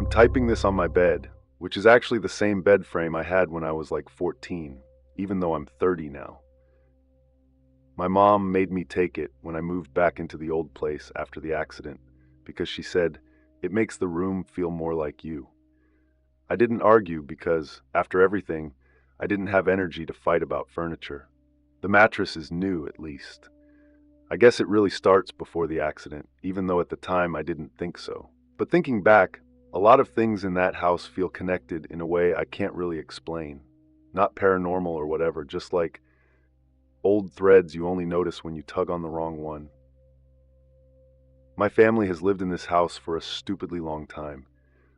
I'm typing this on my bed, which is actually the same bed frame I had when I was like 14, even though I'm 30 now. My mom made me take it when I moved back into the old place after the accident because she said, it makes the room feel more like you. I didn't argue because, after everything, I didn't have energy to fight about furniture. The mattress is new, at least. I guess it really starts before the accident, even though at the time I didn't think so. But thinking back, a lot of things in that house feel connected in a way I can't really explain. Not paranormal or whatever, just like old threads you only notice when you tug on the wrong one. My family has lived in this house for a stupidly long time.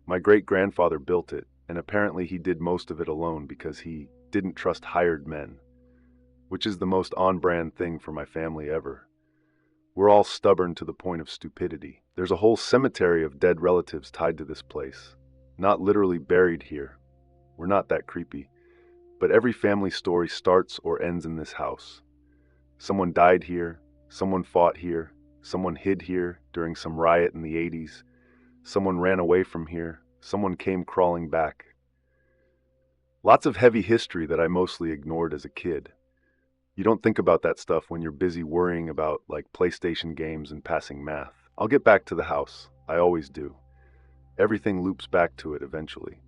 My great-grandfather built it, and apparently he did most of it alone because he didn't trust hired men, which is the most on-brand thing for my family ever. We're all stubborn to the point of stupidity. There's a whole cemetery of dead relatives tied to this place. Not literally buried here. We're not that creepy. But every family story starts or ends in this house. Someone died here, someone fought here, someone hid here during some riot in the 80s, someone ran away from here, someone came crawling back. Lots of heavy history that I mostly ignored as a kid. You don't think about that stuff when you're busy worrying about, like, PlayStation games and passing math. I'll get back to the house. I always do. Everything loops back to it eventually.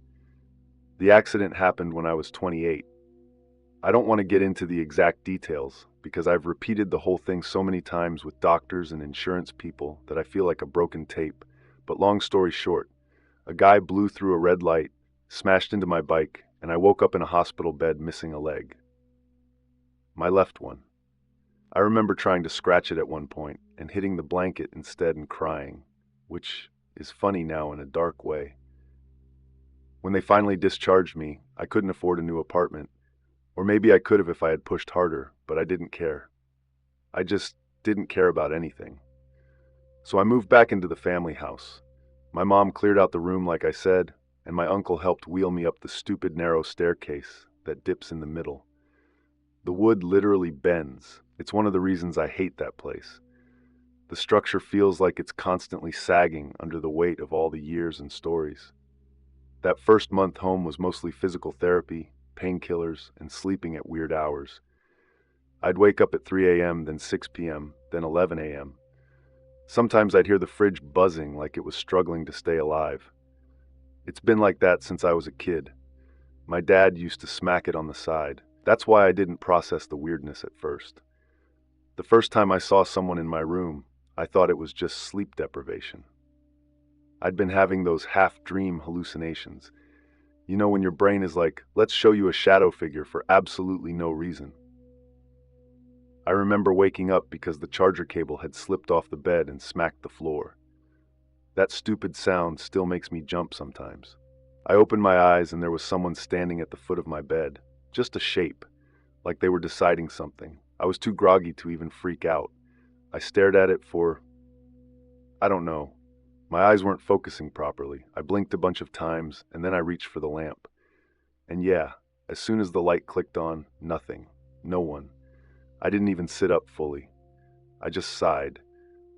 The accident happened when I was 28. I don't want to get into the exact details because I've repeated the whole thing so many times with doctors and insurance people that I feel like a broken tape. But long story short, a guy blew through a red light, smashed into my bike, and I woke up in a hospital bed missing a leg. My left one. I remember trying to scratch it at one point and hitting the blanket instead and crying, which is funny now in a dark way. When they finally discharged me, I couldn't afford a new apartment. Or maybe I could have if I had pushed harder, but I didn't care. I just didn't care about anything. So I moved back into the family house. My mom cleared out the room like I said, and my uncle helped wheel me up the stupid narrow staircase that dips in the middle. The wood literally bends. It's one of the reasons I hate that place. The structure feels like it's constantly sagging under the weight of all the years and stories. That first month home was mostly physical therapy, painkillers, and sleeping at weird hours. I'd wake up at 3 a.m., then 6 p.m., then 11 a.m. Sometimes I'd hear the fridge buzzing like it was struggling to stay alive. It's been like that since I was a kid. My dad used to smack it on the side. That's why I didn't process the weirdness at first. The first time I saw someone in my room, I thought it was just sleep deprivation. I'd been having those half-dream hallucinations. You know, when your brain is like, let's show you a shadow figure for absolutely no reason. I remember waking up because the charger cable had slipped off the bed and smacked the floor. That stupid sound still makes me jump sometimes. I opened my eyes and there was someone standing at the foot of my bed. Just a shape, like they were deciding something. I was too groggy to even freak out. I stared at it for, I don't know. My eyes weren't focusing properly. I blinked a bunch of times, and then I reached for the lamp. And yeah, as soon as the light clicked on, nothing. No one. I didn't even sit up fully. I just sighed.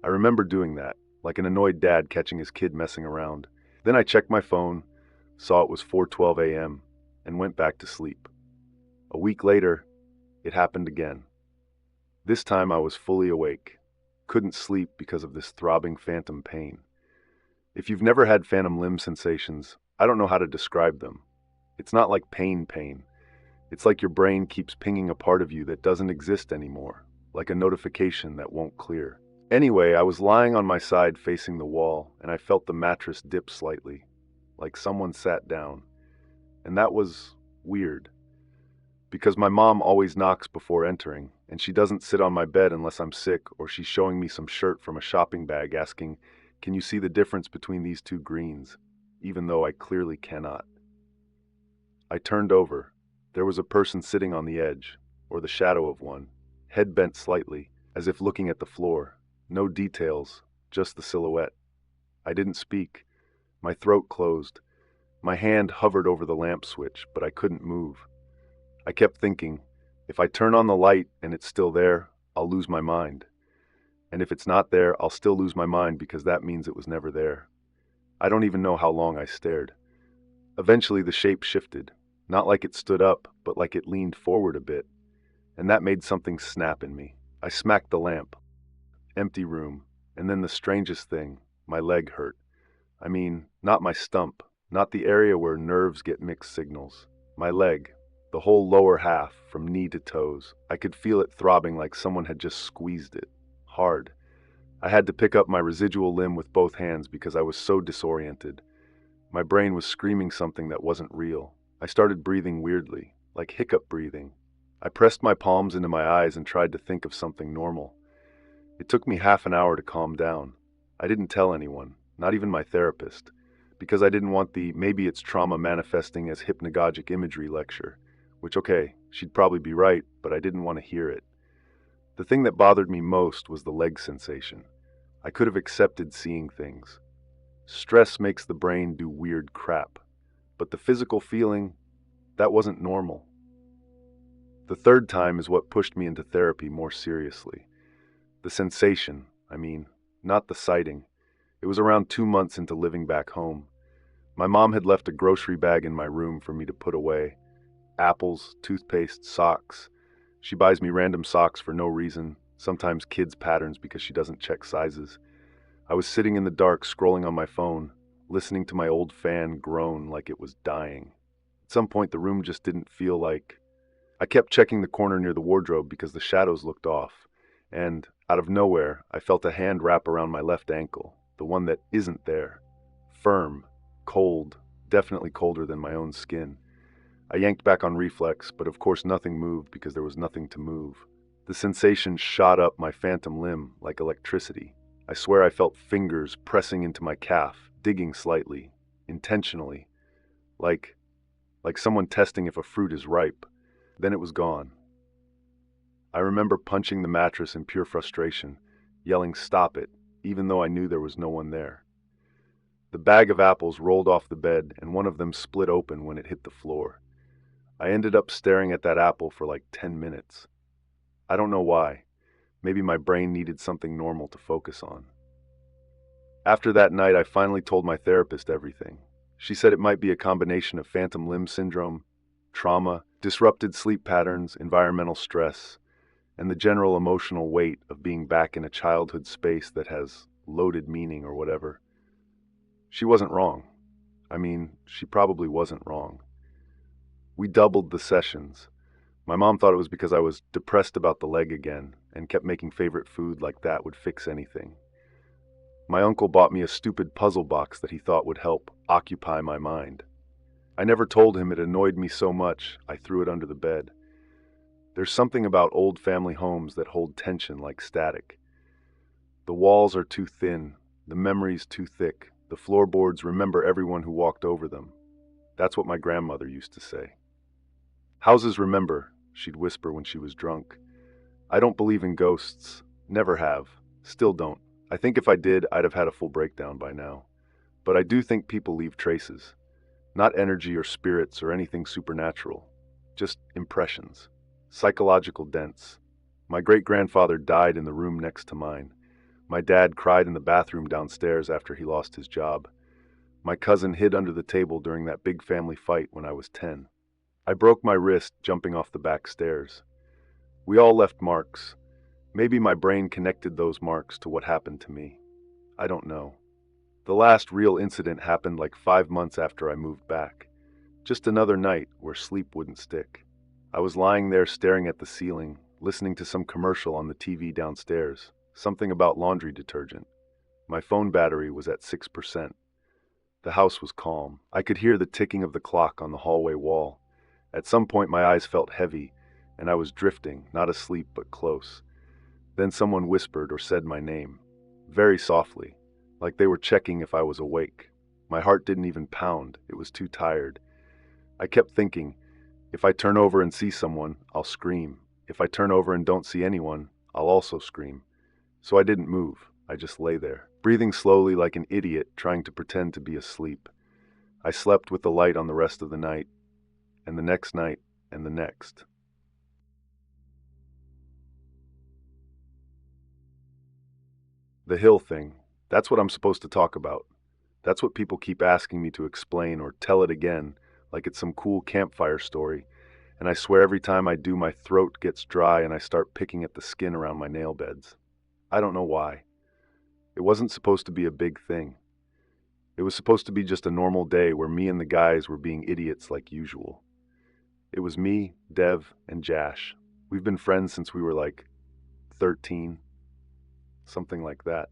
I remember doing that, like an annoyed dad catching his kid messing around. Then I checked my phone, saw it was 4:12 a.m., and went back to sleep. A week later, it happened again. This time I was fully awake. Couldn't sleep because of this throbbing phantom pain. If you've never had phantom limb sensations, I don't know how to describe them. It's not like pain. It's like your brain keeps pinging a part of you that doesn't exist anymore, like a notification that won't clear. Anyway, I was lying on my side facing the wall, and I felt the mattress dip slightly, like someone sat down. And that was weird, because my mom always knocks before entering, and she doesn't sit on my bed unless I'm sick or she's showing me some shirt from a shopping bag asking, "Can you see the difference between these two greens?" Even though I clearly cannot. I turned over. There was a person sitting on the edge, or the shadow of one, head bent slightly, as if looking at the floor. No details, just the silhouette. I didn't speak. My throat closed. My hand hovered over the lamp switch, but I couldn't move. I kept thinking, if I turn on the light and it's still there, I'll lose my mind. And if it's not there, I'll still lose my mind because that means it was never there. I don't even know how long I stared. Eventually, the shape shifted. Not like it stood up, but like it leaned forward a bit. And that made something snap in me. I smacked the lamp. Empty room. And then the strangest thing, my leg hurt. I mean, not my stump, not the area where nerves get mixed signals. My leg, the whole lower half, from knee to toes. I could feel it throbbing like someone had just squeezed it. Hard. I had to pick up my residual limb with both hands because I was so disoriented. My brain was screaming something that wasn't real. I started breathing weirdly, like hiccup breathing. I pressed my palms into my eyes and tried to think of something normal. It took me half an hour to calm down. I didn't tell anyone, not even my therapist, because I didn't want the maybe it's trauma manifesting as hypnagogic imagery lecture, which, okay, she'd probably be right, but I didn't want to hear it. The thing that bothered me most was the leg sensation. I could have accepted seeing things. Stress makes the brain do weird crap, but the physical feeling, that wasn't normal. The third time is what pushed me into therapy more seriously. The sensation, I mean, not the sighting. It was around 2 months into living back home. My mom had left a grocery bag in my room for me to put away. Apples, toothpaste, socks. She buys me random socks for no reason, sometimes kids' patterns because she doesn't check sizes. I was sitting in the dark scrolling on my phone, listening to my old fan groan like it was dying. At some point the room just didn't feel like... I kept checking the corner near the wardrobe because the shadows looked off, and, out of nowhere, I felt a hand wrap around my left ankle, the one that isn't there. Firm, cold, definitely colder than my own skin. I yanked back on reflex, but of course nothing moved because there was nothing to move. The sensation shot up my phantom limb like electricity. I swear I felt fingers pressing into my calf, digging slightly, intentionally, like someone testing if a fruit is ripe. Then it was gone. I remember punching the mattress in pure frustration, yelling "Stop it," even though I knew there was no one there. The bag of apples rolled off the bed and one of them split open when it hit the floor. I ended up staring at that apple for like 10 minutes. I don't know why. Maybe my brain needed something normal to focus on. After that night, I finally told my therapist everything. She said it might be a combination of phantom limb syndrome, trauma, disrupted sleep patterns, environmental stress, and the general emotional weight of being back in a childhood space that has loaded meaning or whatever. She wasn't wrong. I mean, she probably wasn't wrong. We doubled the sessions. My mom thought it was because I was depressed about the leg again and kept making favorite food like that would fix anything. My uncle bought me a stupid puzzle box that he thought would help occupy my mind. I never told him it annoyed me so much I threw it under the bed. There's something about old family homes that hold tension like static. The walls are too thin, the memories too thick, the floorboards remember everyone who walked over them. That's what my grandmother used to say. Houses remember, she'd whisper when she was drunk. I don't believe in ghosts. Never have. Still don't. I think if I did, I'd have had a full breakdown by now. But I do think people leave traces. Not energy or spirits or anything supernatural. Just impressions. Psychological dents. My great-grandfather died in the room next to mine. My dad cried in the bathroom downstairs after he lost his job. My cousin hid under the table during that big family fight when I was 10. I broke my wrist jumping off the back stairs. We all left marks. Maybe my brain connected those marks to what happened to me. I don't know. The last real incident happened like 5 months after I moved back. Just another night where sleep wouldn't stick. I was lying there staring at the ceiling, listening to some commercial on the TV downstairs, something about laundry detergent. My phone battery was at 6%. The house was calm. I could hear the ticking of the clock on the hallway wall. At some point my eyes felt heavy, and I was drifting, not asleep but close. Then someone whispered or said my name, very softly, like they were checking if I was awake. My heart didn't even pound, it was too tired. I kept thinking, if I turn over and see someone, I'll scream. If I turn over and don't see anyone, I'll also scream. So I didn't move, I just lay there, breathing slowly like an idiot trying to pretend to be asleep. I slept with the light on the rest of the night, and the next night, and the next. The hill thing, that's what I'm supposed to talk about. That's what people keep asking me to explain or tell it again, like it's some cool campfire story. And I swear every time I do, my throat gets dry and I start picking at the skin around my nail beds. I don't know why. It wasn't supposed to be a big thing. It was supposed to be just a normal day where me and the guys were being idiots like usual. It was me, Dev, and Jash. We've been friends since we were like 13, something like that.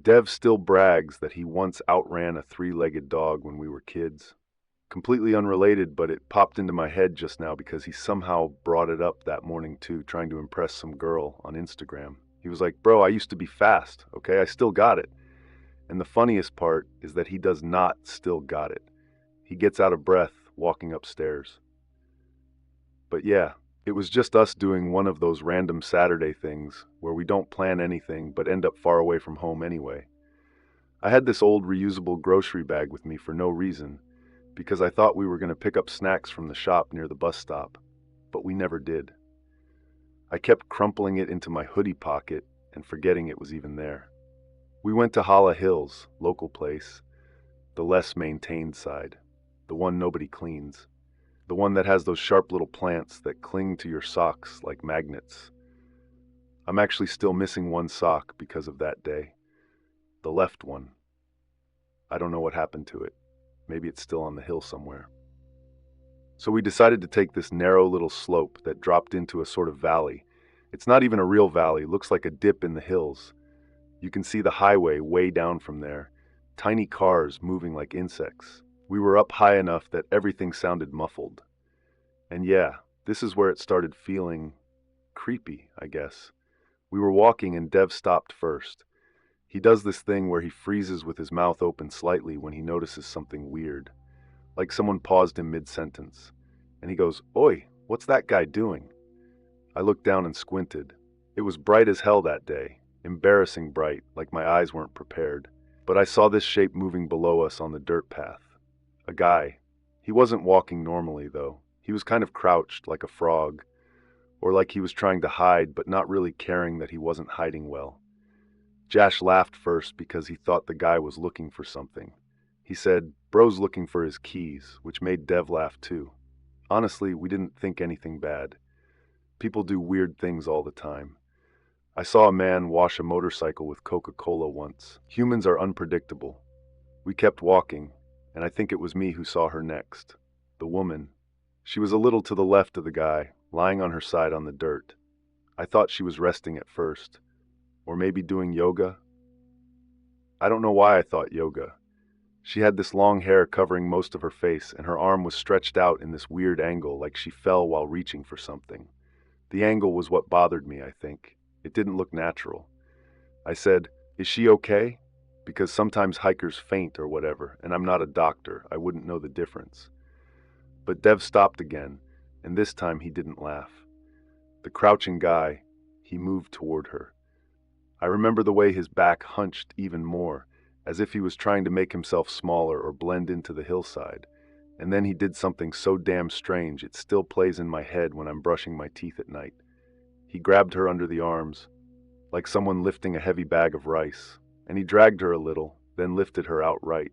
Dev still brags that he once outran a three-legged dog when we were kids. Completely unrelated, but it popped into my head just now because he somehow brought it up that morning too, trying to impress some girl on Instagram. He was like, "Bro, I used to be fast, okay? I still got it." And the funniest part is that he does not still got it. He gets out of breath walking upstairs. But yeah, it was just us doing one of those random Saturday things where we don't plan anything but end up far away from home anyway. I had this old reusable grocery bag with me for no reason, because I thought we were going to pick up snacks from the shop near the bus stop, but we never did. I kept crumpling it into my hoodie pocket and forgetting it was even there. We went to Hala Hills, local place, the less maintained side, the one nobody cleans, the one that has those sharp little plants that cling to your socks like magnets. I'm actually still missing one sock because of that day, the left one. I don't know what happened to it. Maybe it's still on the hill somewhere. So we decided to take this narrow little slope that dropped into a sort of valley. It's not even a real valley, it looks like a dip in the hills. You can see the highway way down from there, tiny cars moving like insects. We were up high enough that everything sounded muffled. And yeah, this is where it started feeling creepy, I guess. We were walking and Dev stopped first. He does this thing where he freezes with his mouth open slightly when he notices something weird, like someone paused him mid-sentence. And he goes, "Oi, what's that guy doing?" I looked down and squinted. It was bright as hell that day, embarrassing bright, like my eyes weren't prepared. But I saw this shape moving below us on the dirt path. A guy. He wasn't walking normally, though. He was kind of crouched, like a frog, or like he was trying to hide but not really caring that he wasn't hiding well. Jash laughed first because he thought the guy was looking for something. He said, "Bro's looking for his keys," which made Dev laugh too. Honestly, we didn't think anything bad. People do weird things all the time. I saw a man wash a motorcycle with Coca-Cola once. Humans are unpredictable. We kept walking, and I think it was me who saw her next. The woman. She was a little to the left of the guy, lying on her side on the dirt. I thought she was resting at first. Or maybe doing yoga. I don't know why I thought yoga. She had this long hair covering most of her face, and her arm was stretched out in this weird angle like she fell while reaching for something. The angle was what bothered me, I think. It didn't look natural. I said, "Is she okay?" Because sometimes hikers faint or whatever, and I'm not a doctor. I wouldn't know the difference. But Dev stopped again, and this time he didn't laugh. The crouching guy, he moved toward her. I remember the way his back hunched even more, as if he was trying to make himself smaller or blend into the hillside. And then he did something so damn strange it still plays in my head when I'm brushing my teeth at night. He grabbed her under the arms, like someone lifting a heavy bag of rice, and he dragged her a little, then lifted her outright.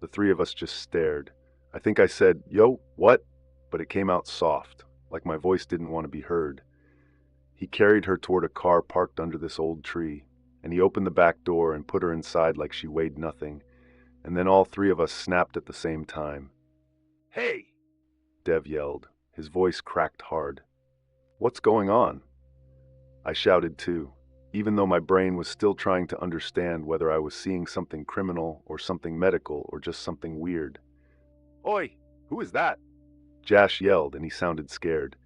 The three of us just stared. I think I said, "Yo, what?" But it came out soft, like my voice didn't want to be heard. He carried her toward a car parked under this old tree, and he opened the back door and put her inside like she weighed nothing, and then all three of us snapped at the same time. "Hey!" Dev yelled. His voice cracked hard. "What's going on?" I shouted too, even though my brain was still trying to understand whether I was seeing something criminal or something medical or just something weird. "Oi! Who is that?" Jash yelled, and he sounded scared.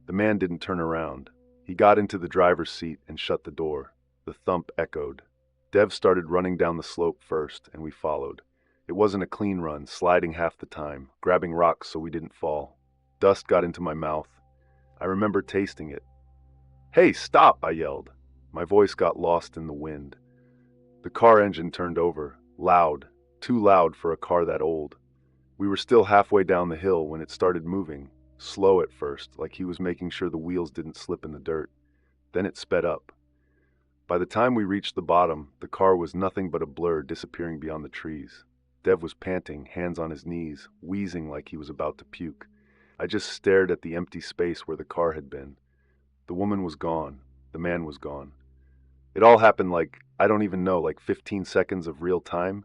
The man didn't turn around. He got into the driver's seat and shut the door. The thump echoed. Dev started running down the slope first, and we followed. It wasn't a clean run, sliding half the time, grabbing rocks so we didn't fall. Dust got into my mouth. I remember tasting it. "Hey, stop!" I yelled. My voice got lost in the wind. The car engine turned over, loud, too loud for a car that old. We were still halfway down the hill when it started moving, slow at first, like he was making sure the wheels didn't slip in the dirt. Then it sped up. By the time we reached the bottom, the car was nothing but a blur disappearing beyond the trees. Dev was panting, hands on his knees, wheezing like he was about to puke. I just stared at the empty space where the car had been. The woman was gone. The man was gone. It all happened like, I don't even know, like 15 seconds of real time,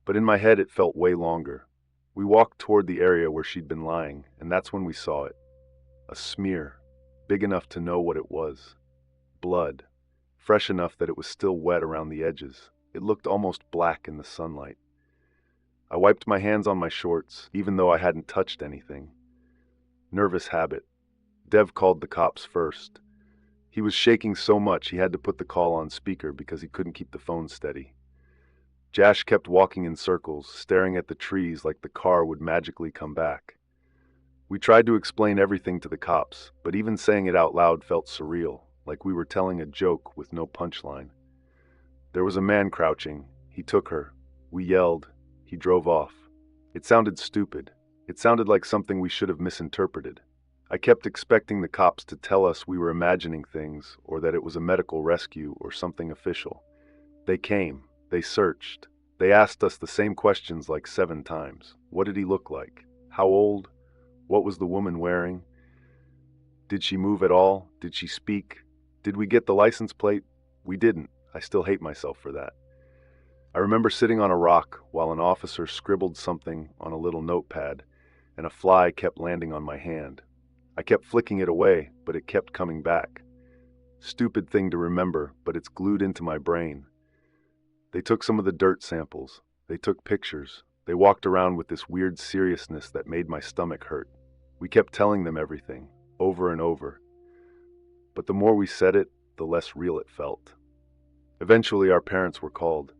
but in my head it felt way longer. We walked toward the area where she'd been lying, and that's when we saw it. A smear, big enough to know what it was. Blood, fresh enough that it was still wet around the edges. It looked almost black in the sunlight. I wiped my hands on my shorts, even though I hadn't touched anything. Nervous habit. Dev called the cops first. He was shaking so much he had to put the call on speaker because he couldn't keep the phone steady. Jash kept walking in circles, staring at the trees like the car would magically come back. We tried to explain everything to the cops, but even saying it out loud felt surreal, like we were telling a joke with no punchline. There was a man crouching. He took her. We yelled. He drove off. It sounded stupid. It sounded like something we should have misinterpreted. I kept expecting the cops to tell us we were imagining things, or that it was a medical rescue or something official. They came. They searched. They asked us the same questions like 7 times. What did he look like? How old? What was the woman wearing? Did she move at all? Did she speak? Did we get the license plate? We didn't. I still hate myself for that. I remember sitting on a rock while an officer scribbled something on a little notepad, and a fly kept landing on my hand. I kept flicking it away, but it kept coming back. Stupid thing to remember, but it's glued into my brain. They took some of the dirt samples. They took pictures. They walked around with this weird seriousness that made my stomach hurt. We kept telling them everything, over and over. But the more we said it, the less real it felt. Eventually, our parents were called.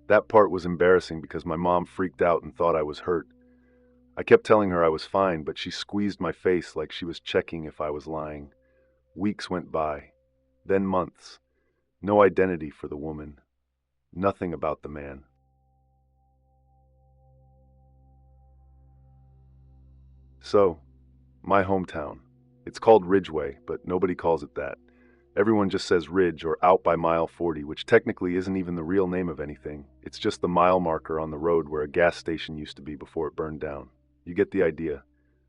That part was embarrassing because my mom freaked out and thought I was hurt. I kept telling her I was fine, but she squeezed my face like she was checking if I was lying. Weeks went by, then months. No identity for the woman. Nothing about the man. So, my hometown. It's called Ridgeway, but nobody calls it that. Everyone just says Ridge or out by mile 40, which technically isn't even the real name of anything. It's just the mile marker on the road where a gas station used to be before it burned down. You get the idea.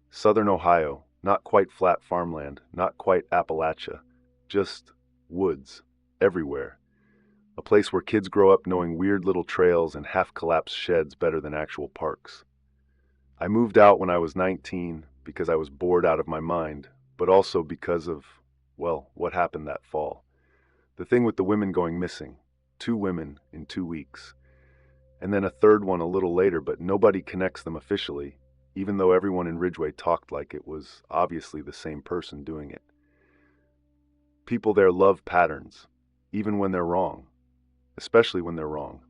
Southern Ohio, not quite flat farmland, not quite Appalachia, just woods, everywhere. A place where kids grow up knowing weird little trails and half-collapsed sheds better than actual parks. I moved out when I was 19 because I was bored out of my mind, but also because of, well, what happened that fall. The thing with the women going missing. 2 women in 2 weeks. And then a third one a little later, but nobody connects them officially, even though everyone in Ridgeway talked like it was obviously the same person doing it. People there love patterns, even when they're wrong. Especially when they're wrong.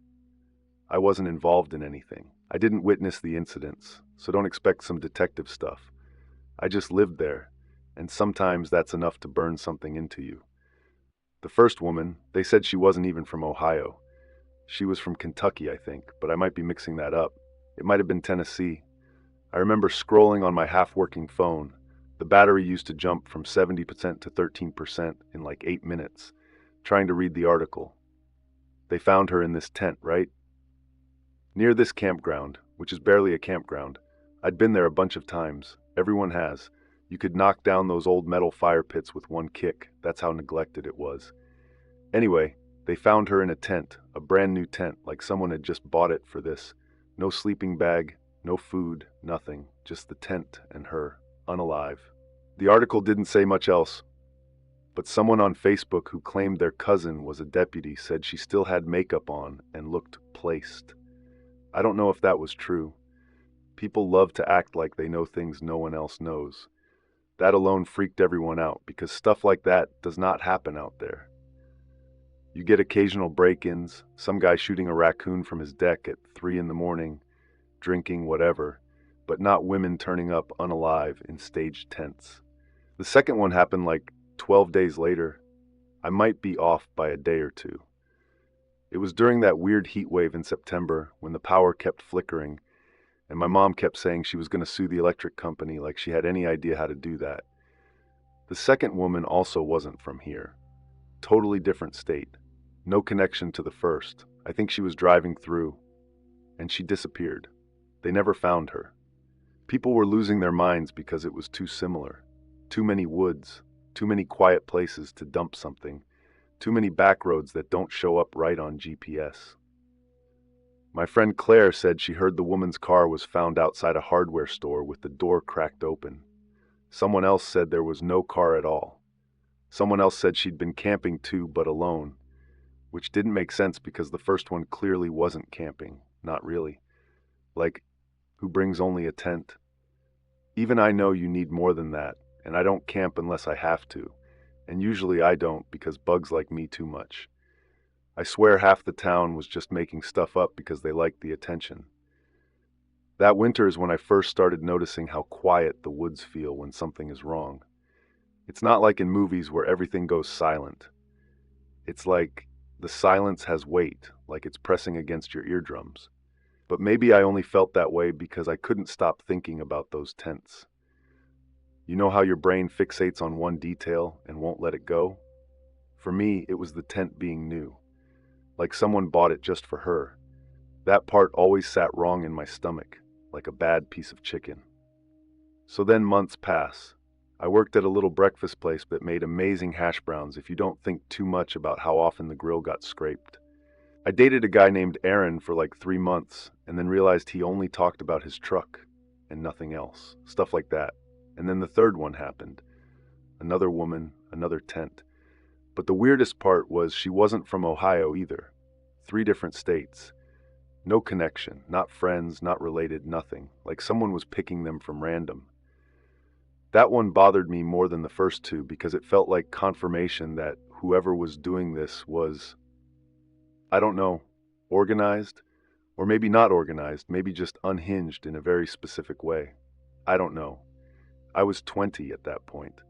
I wasn't involved in anything. I didn't witness the incidents, so don't expect some detective stuff. I just lived there, and sometimes that's enough to burn something into you. The first woman, they said she wasn't even from Ohio. She was from Kentucky, I think, but I might be mixing that up. It might have been Tennessee. I remember scrolling on my half-working phone. The battery used to jump from 70% to 13% in like 8 minutes, trying to read the article. They found her in this tent, right? Near this campground, which is barely a campground. I'd been there a bunch of times. Everyone has. You could knock down those old metal fire pits with one kick. That's how neglected it was. Anyway, they found her in a tent, a brand new tent, like someone had just bought it for this. No sleeping bag, no food, nothing. Just the tent and her, unalive. The article didn't say much else. But someone on Facebook who claimed their cousin was a deputy said she still had makeup on and looked placed. I don't know if that was true. People love to act like they know things no one else knows. That alone freaked everyone out because stuff like that does not happen out there. You get occasional break-ins, some guy shooting a raccoon from his deck at 3 in the morning, drinking whatever, but not women turning up unalive in staged tents. The second one happened like 12 days later. I might be off by a day or 2. It was during that weird heat wave in September when the power kept flickering, and my mom kept saying she was going to sue the electric company like she had any idea how to do that. The second woman also wasn't from here. Totally different state. No connection to the first. I think she was driving through, and she disappeared. They never found her. People were losing their minds because it was too similar. Too many woods, too many quiet places to dump something, too many back roads that don't show up right on GPS. My friend Claire said she heard the woman's car was found outside a hardware store with the door cracked open. Someone else said there was no car at all. Someone else said she'd been camping too, but alone, which didn't make sense because the first one clearly wasn't camping. Not really. Like, who brings only a tent? Even I know you need more than that, and I don't camp unless I have to, and usually I don't because bugs like me too much. I swear half the town was just making stuff up because they liked the attention. That winter is when I first started noticing how quiet the woods feel when something is wrong. It's not like in movies where everything goes silent. It's like the silence has weight, like it's pressing against your eardrums. But maybe I only felt that way because I couldn't stop thinking about those tents. You know how your brain fixates on one detail and won't let it go? For me, it was the tent being new. Like someone bought it just for her. That part always sat wrong in my stomach, like a bad piece of chicken. So then months pass. I worked at a little breakfast place that made amazing hash browns if you don't think too much about how often the grill got scraped. I dated a guy named Aaron for like 3 months and then realized he only talked about his truck and nothing else. Stuff like that. And then the third one happened. Another woman, another tent. But the weirdest part was she wasn't from Ohio either. 3 different states. No connection, not friends, not related, nothing. Like someone was picking them from random. That one bothered me more than the first 2 because it felt like confirmation that whoever was doing this was, I don't know, organized? Or maybe not organized, maybe just unhinged in a very specific way. I don't know. I was 20 at that point.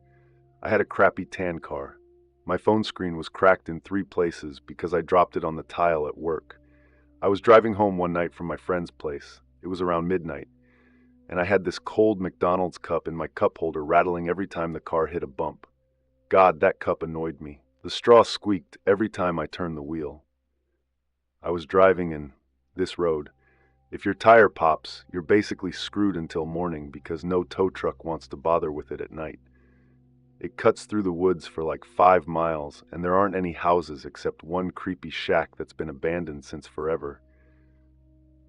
I had a crappy tan car. My phone screen was cracked in 3 places because I dropped it on the tile at work. I was driving home one night from my friend's place. It was around midnight, and I had this cold McDonald's cup in my cup holder rattling every time the car hit a bump. God, that cup annoyed me. The straw squeaked every time I turned the wheel. I was driving in this road. If your tire pops, you're basically screwed until morning because no tow truck wants to bother with it at night. It cuts through the woods for like 5 miles, and there aren't any houses except one creepy shack that's been abandoned since forever.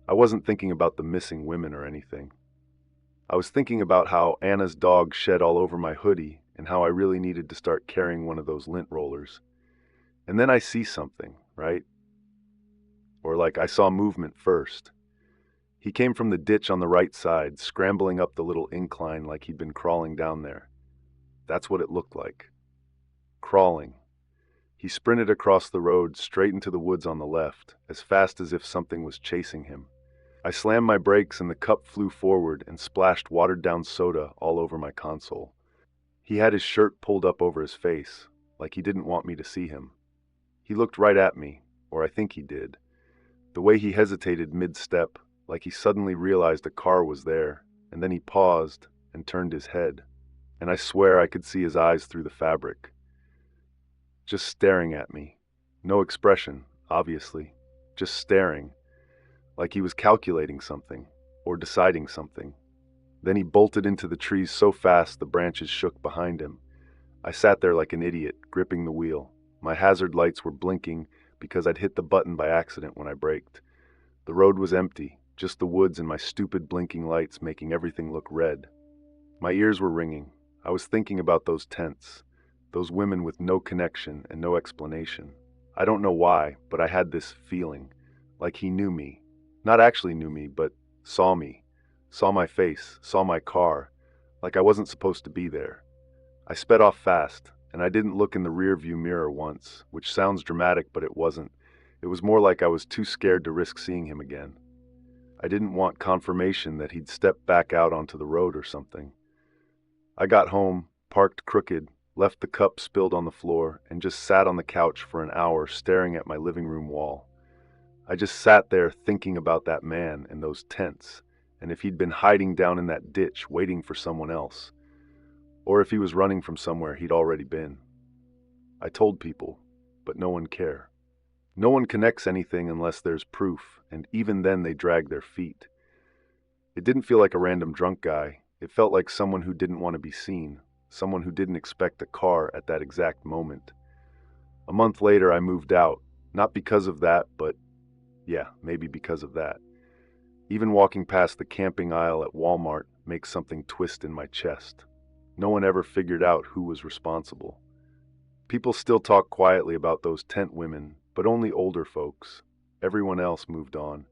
I wasn't thinking about the missing women or anything. I was thinking about how Anna's dog shed all over my hoodie and how I really needed to start carrying one of those lint rollers. And then I see something, right? Or like I saw movement first. He came from the ditch on the right side, scrambling up the little incline like he'd been crawling down there. That's what it looked like. Crawling. He sprinted across the road, straight into the woods on the left, as fast as if something was chasing him. I slammed my brakes and the cup flew forward and splashed watered-down soda all over my console. He had his shirt pulled up over his face, like he didn't want me to see him. He looked right at me, or I think he did. The way he hesitated mid-step, like he suddenly realized a car was there, and then he paused and turned his head. And I swear I could see his eyes through the fabric. Just staring at me. No expression, obviously. Just staring. Like he was calculating something, or deciding something. Then he bolted into the trees so fast the branches shook behind him. I sat there like an idiot, gripping the wheel. My hazard lights were blinking because I'd hit the button by accident when I braked. The road was empty, just the woods and my stupid blinking lights making everything look red. My ears were ringing. I was thinking about those tents, those women with no connection and no explanation. I don't know why, but I had this feeling, like he knew me. Not actually knew me, but saw me. Saw my face, saw my car, like I wasn't supposed to be there. I sped off fast, and I didn't look in the rear-view mirror once, which sounds dramatic, but it wasn't. It was more like I was too scared to risk seeing him again. I didn't want confirmation that he'd stepped back out onto the road or something. I got home, parked crooked, left the cup spilled on the floor, and just sat on the couch for an hour staring at my living room wall. I just sat there thinking about that man and those tents, and if he'd been hiding down in that ditch waiting for someone else, or if he was running from somewhere he'd already been. I told people, but no one cared. No one connects anything unless there's proof, and even then they drag their feet. It didn't feel like a random drunk guy. It felt like someone who didn't want to be seen, someone who didn't expect a car at that exact moment. A month later, I moved out, not because of that, but yeah, maybe because of that. Even walking past the camping aisle at Walmart makes something twist in my chest. No one ever figured out who was responsible. People still talk quietly about those tent women, but only older folks. Everyone else moved on.